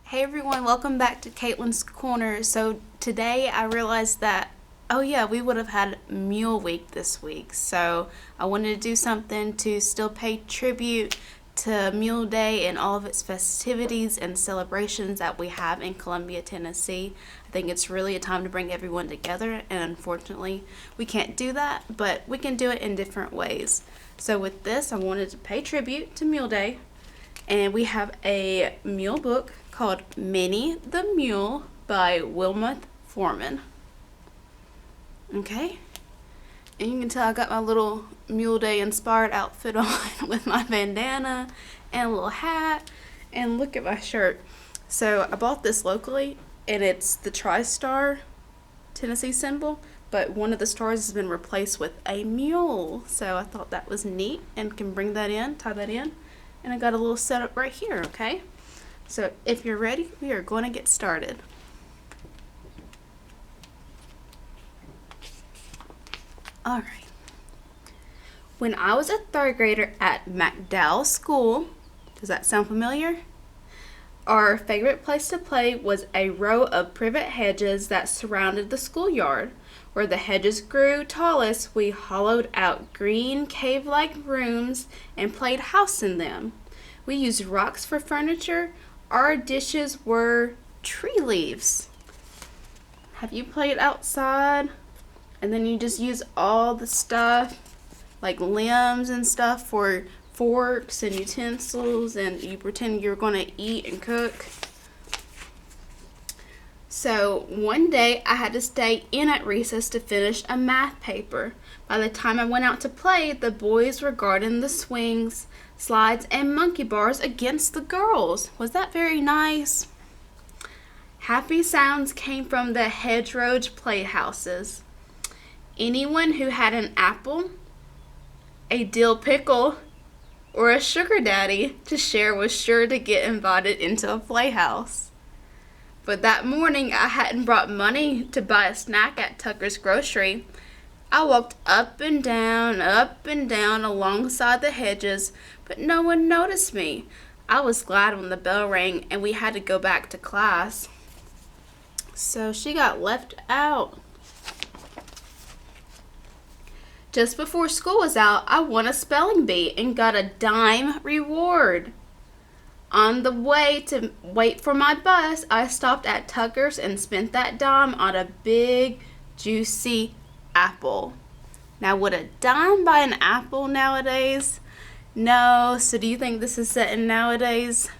Hey everyone, welcome back to Caitlyn's Corner. So today I realized that, oh yeah, we would have had Mule Week this week. So I wanted to do something to still pay tribute to Mule Day and all of its festivities and celebrations that we have in Columbia, Tennessee. I think it's really a time to bring everyone together, and unfortunately we can't do that, but we can do it in different ways. So with this, I wanted to pay tribute to Mule Day. And we have a mule book called Minnie the Mule by Wilmoth Foreman. Okay. And you can tell I got my little Mule Day inspired outfit on with my bandana and a little hat. And look at my shirt. So I bought this locally, and it's the TriStar Tennessee symbol, but one of the stars has been replaced with a mule. So I thought that was neat and can bring that in, tie that in. And I got a little setup right here, okay? So if you're ready, we are going to get started. All right. When I was a third grader at McDowell School, does that sound familiar? Our favorite place to play was a row of privet hedges that surrounded the schoolyard. Where the hedges grew tallest, we hollowed out green cave-like rooms and played house in them. We used rocks for furniture. Our dishes were tree leaves. Have you played outside and then you just use all the stuff like limbs and stuff for forks and utensils, and you pretend you're going to eat and cook? So one day I had to stay in at recess to finish a math paper. By the time I went out to play, the boys were guarding the swings, slides, and monkey bars against the girls. Was that very nice? Happy sounds came from the hedgerow playhouses. Anyone who had an apple, a dill pickle, or a sugar daddy to share was sure to get invited into a playhouse. But that morning, I hadn't brought money to buy a snack at Tucker's Grocery. I walked up and down alongside the hedges, but no one noticed me. I was glad when the bell rang and we had to go back to class. So she got left out. Just before school was out, I won a spelling bee and got a dime reward. On the way to wait for my bus, I stopped at Tucker's and spent that dime on a big, juicy apple. Now, would a dime buy an apple nowadays? No. So do you think this is set in nowadays?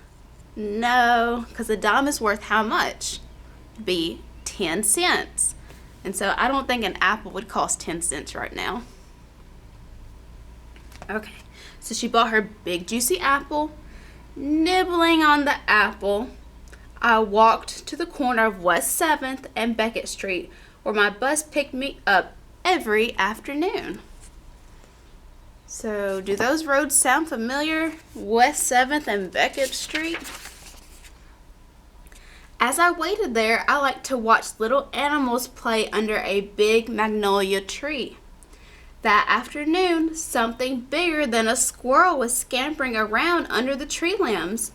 No, because a dime is worth how much? Be 10 cents. And so I don't think an apple would cost 10 cents right now. Okay, so she bought her big, juicy apple. Nibbling on the apple, I walked to the corner of West 7th and Beckett Street, where my bus picked me up every afternoon. So, do those roads sound familiar? West 7th and Beckett Street? As I waited there, I liked to watch little animals play under a big magnolia tree. That afternoon, something bigger than a squirrel was scampering around under the tree limbs.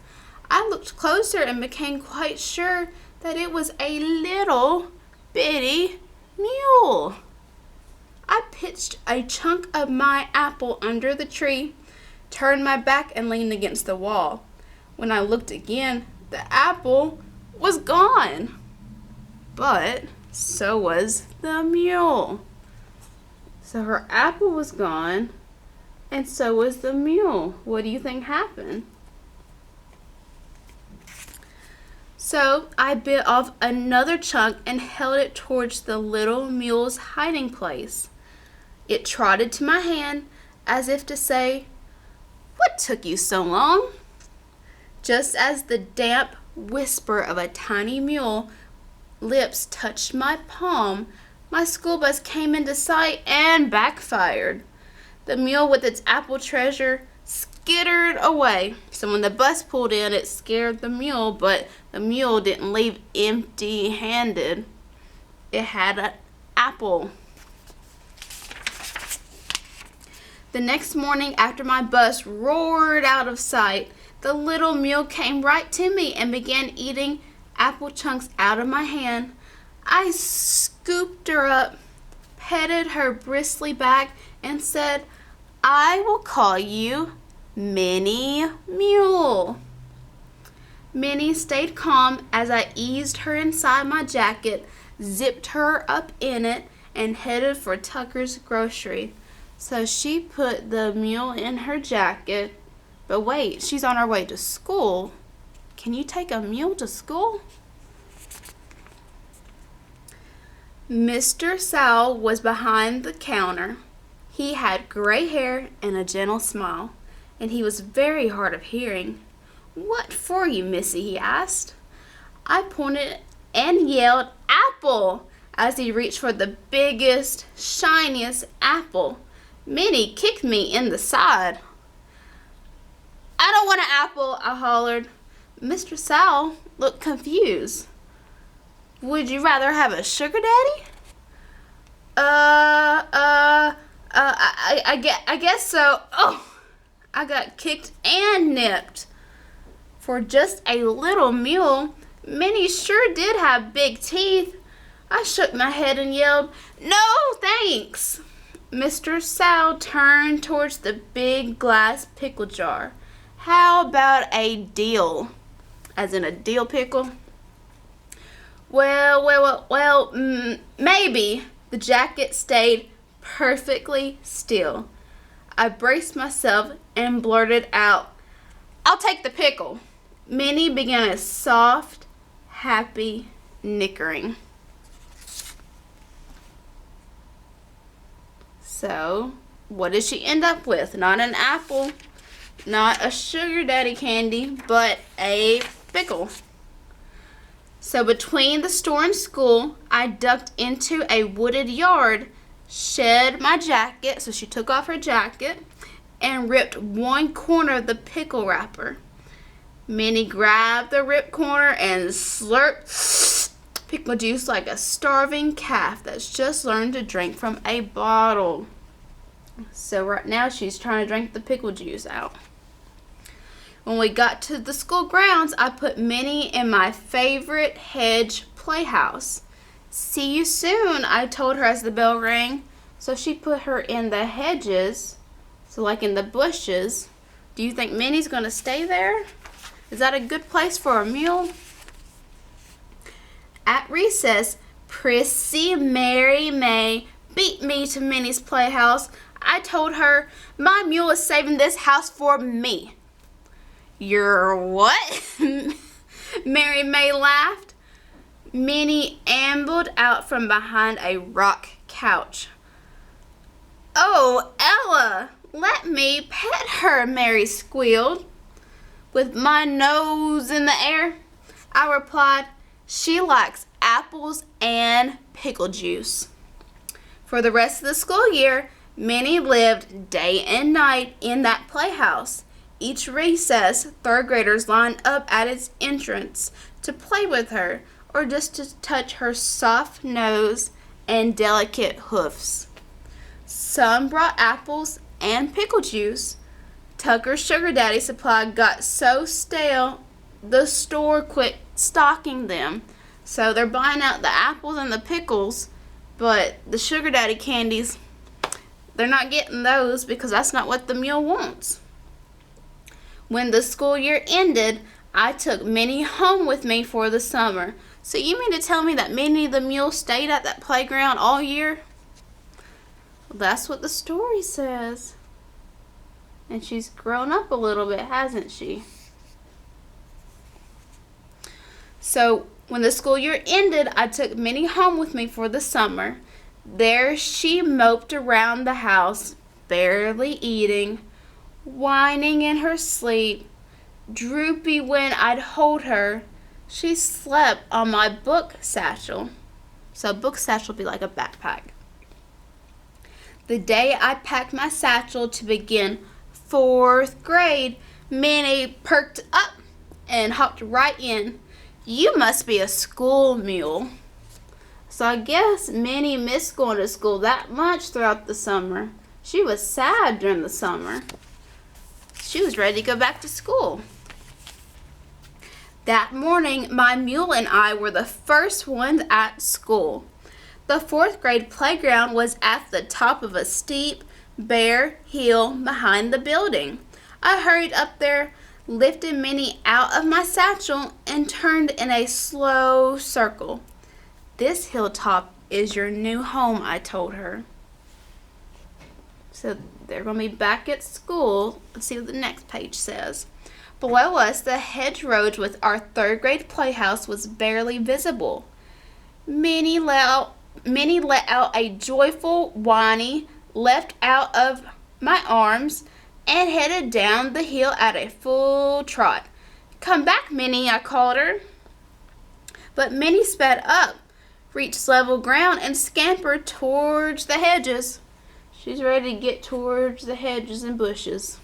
I looked closer and became quite sure that it was a little bitty mule. I pitched a chunk of my apple under the tree, turned my back, and leaned against the wall. When I looked again, the apple was gone. But so was the mule. So her apple was gone, and so was the mule. What do you think happened? So I bit off another chunk and held it towards the little mule's hiding place. It trotted to my hand as if to say, "What took you so long?" Just as the damp whisper of a tiny mule lips touched my palm, my school bus came into sight and backfired. The mule with its apple treasure skittered away. So when the bus pulled in, it scared the mule, but the mule didn't leave empty-handed. It had an apple. The next morning, after my bus roared out of sight, The little mule came right to me and began eating apple chunks out of my hand. I scooped her up, petted her bristly back, and said, "I will call you Minnie Mule." Minnie stayed calm as I eased her inside my jacket, zipped her up in it, and headed for Tucker's grocery. So she put the mule in her jacket. But wait, she's on her way to school. Can you take a mule to school? Mr. Sowell was behind the counter. He had gray hair and a gentle smile, and he was very hard of hearing. "What for you, missy?" he asked. I pointed and yelled, "Apple!" as he reached for the biggest, shiniest apple. Minnie kicked me in the side. "I don't want an apple," I hollered. Mr. Sowell looked confused. "Would you rather have a sugar daddy?" I guess so." Oh, I got kicked and nipped. For just a little mule, Minnie sure did have big teeth. I shook my head and yelled, "No, thanks." Mr. Sowell turned towards the big glass pickle jar. "How about a deal?" As in a dill pickle. Well, maybe. The jacket stayed perfectly still. I braced myself and blurted out, "I'll take the pickle." Minnie began a soft, happy nickering. So, what did she end up with? Not an apple, not a sugar daddy candy, but a pickle. So between the store and school, I ducked into a wooded yard, shed my jacket, so she took off her jacket, and ripped one corner of the pickle wrapper. Minnie grabbed the ripped corner and slurped pickle juice like a starving calf that's just learned to drink from a bottle. So right now she's trying to drink the pickle juice out. When we got to the school grounds, I put Minnie in my favorite hedge playhouse. "See you soon," I told her as the bell rang. So she put her in the hedges, so like in the bushes. Do you think Minnie's going to stay there? Is that a good place for a mule? At recess, Prissy Mary May beat me to Minnie's playhouse. I told her, "My mule is saving this house for me." "You're what?" Mary May laughed. Minnie ambled out from behind a rock couch. "Oh, Ella, let me pet her," Mary squealed. With my nose in the air, I replied, "She likes apples and pickle juice." For the rest of the school year, Minnie lived day and night in that playhouse. Each recess, third graders lined up at its entrance to play with her or just to touch her soft nose and delicate hoofs. Some brought apples and pickle juice. Tucker's sugar daddy supply got so stale, the store quit stocking them. So they're buying out the apples and the pickles, but the sugar daddy candies, they're not getting those because that's not what the mule wants. When the school year ended, I took Minnie home with me for the summer. So you mean to tell me that Minnie the mule stayed at that playground all year? Well, that's what the story says. And she's grown up a little bit, hasn't she? So when the school year ended, I took Minnie home with me for the summer. There she moped around the house, barely eating, whining in her sleep, droopy when I'd hold her. She slept on my book satchel. So a book satchel would be like a backpack. The day I packed my satchel to begin 4th grade, Minnie perked up and hopped right in. "You must be a school mule." So I guess Minnie missed going to school that much throughout the summer. She was sad during the summer. She was ready to go back to school. That morning, my mule and I were the first ones at school. The 4th grade playground was at the top of a steep, bare hill behind the building. I hurried up there, lifted Minnie out of my satchel, and turned in a slow circle. "This hilltop is your new home," I told her. So they're going to be back at school. Let's see what the next page says. Below us, the hedgerows with our 3rd grade playhouse was barely visible. Minnie let out a joyful whiny, leapt out of my arms, and headed down the hill at a full trot. "Come back, Minnie," I called her. But Minnie sped up, reached level ground, and scampered towards the hedges. She's ready to get towards the hedges and bushes.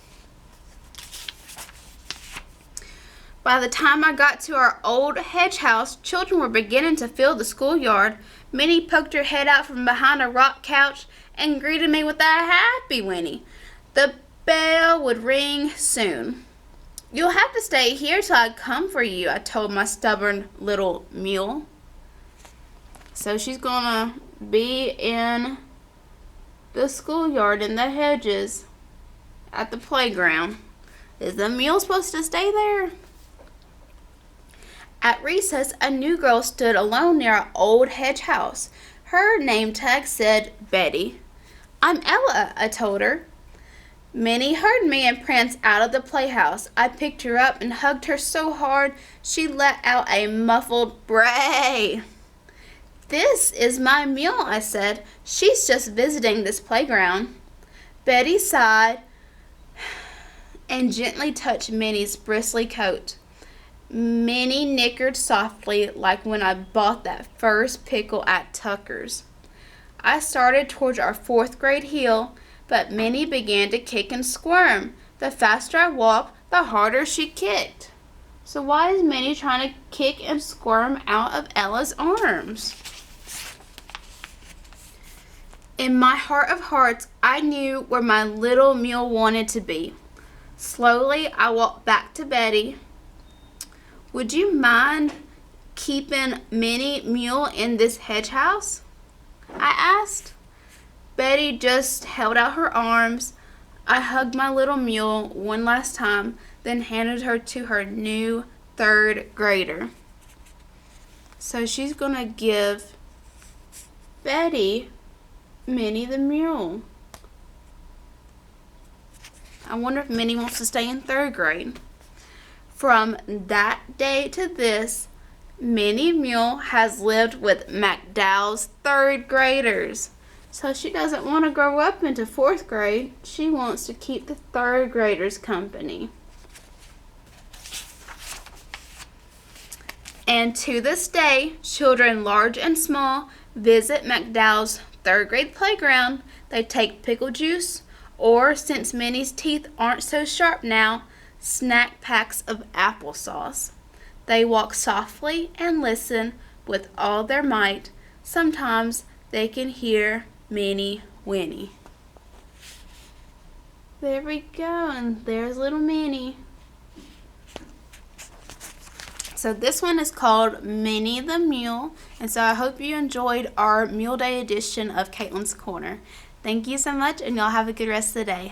By the time I got to our old hedge house, children were beginning to fill the schoolyard. Minnie poked her head out from behind a rock couch and greeted me with a happy whinny. The bell would ring soon. "You'll have to stay here till I come for you," I told my stubborn little mule. So she's gonna be in the schoolyard in the hedges at the playground. Is the mule supposed to stay there? At recess, a new girl stood alone near our old hedge house. Her name tag said Betty. "I'm Ella," I told her. Minnie heard me and pranced out of the playhouse. I picked her up and hugged her so hard she let out a muffled bray. "This is my mule," I said. "She's just visiting this playground." Betty sighed and gently touched Minnie's bristly coat. Minnie nickered softly like when I bought that first pickle at Tucker's. I started towards our 4th grade hill, but Minnie began to kick and squirm. The faster I walked, the harder she kicked. So why is Minnie trying to kick and squirm out of Ella's arms? In my heart of hearts, I knew where my little mule wanted to be. Slowly, I walked back to Betty. "Would you mind keeping Minnie Mule in this hedge house?" I asked. Betty just held out her arms. I hugged my little mule one last time, then handed her to her new 3rd grader. So she's going to give Betty Minnie the mule. I wonder if Minnie wants to stay in 3rd grade. From that day to this, Minnie Mule has lived with McDowell's 3rd graders. So she doesn't want to grow up into 4th grade. She wants to keep the 3rd graders company. And to this day, children large and small visit McDowell's 3rd grade playground. They take pickle juice, or since Minnie's teeth aren't so sharp now, snack packs of applesauce. They walk softly and listen with all their might. Sometimes they can hear Minnie whinny. There we go, and there's little Minnie. So this one is called Minnie the Mule, and so I hope you enjoyed our Mule Day edition of Caitlyn's Corner. Thank you so much, and y'all have a good rest of the day.